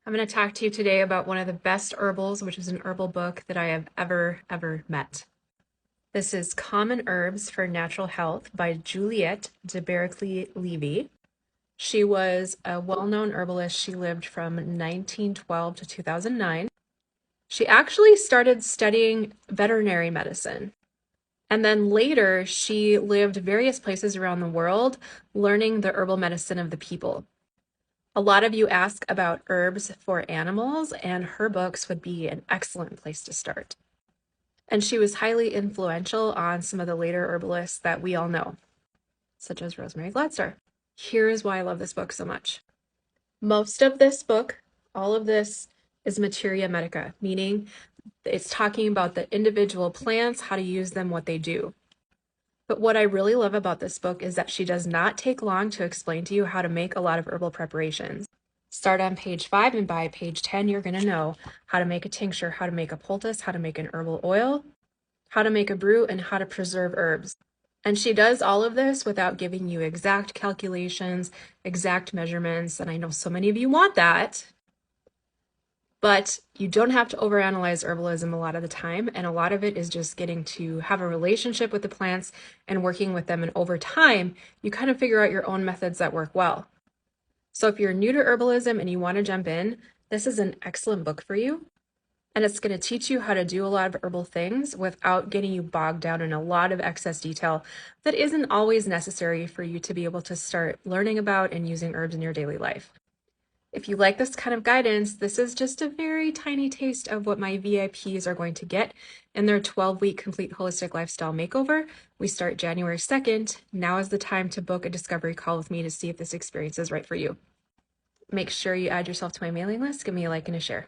I'm going to talk to you today about one of the best herbals, which is an herbal book that I have ever met. This is Common Herbs for Natural Health by Juliette de Bairacli Levy. She was a well-known herbalist. She lived from 1912 to 2009. She actually started studying veterinary medicine. And then later, she lived various places around the world, learning the herbal medicine of the people. A lot of you ask about herbs for animals, and her books would be an excellent place to start. And she was highly influential on some of the later herbalists that we all know, such as Rosemary Gladstar. Here's why I love this book so much. Most of this book, all of this, is Materia Medica, meaning it's talking about the individual plants, how to use them, what they do. But what I really love about this book is that she does not take long to explain to you how to make a lot of herbal preparations. Start on page 5, and by page 10, you're going to know how to make a tincture, how to make a poultice, how to make an herbal oil, how to make a brew, and how to preserve herbs. And she does all of this without giving you exact calculations, exact measurements, and I know so many of you want that. But you don't have to overanalyze herbalism a lot of the time, and a lot of it is just getting to have a relationship with the plants and working with them, and over time, you kind of figure out your own methods that work well. So if you're new to herbalism and you want to jump in, this is an excellent book for you, and it's going to teach you how to do a lot of herbal things without getting you bogged down in a lot of excess detail that isn't always necessary for you to be able to start learning about and using herbs in your daily life. If you like this kind of guidance, this is just a very tiny taste of what my VIPs are going to get in their 12-week complete holistic lifestyle makeover. We start January 2nd. Now is the time to book a discovery call with me to see if this experience is right for you. Make sure you add yourself to my mailing list. Give me a like and a share.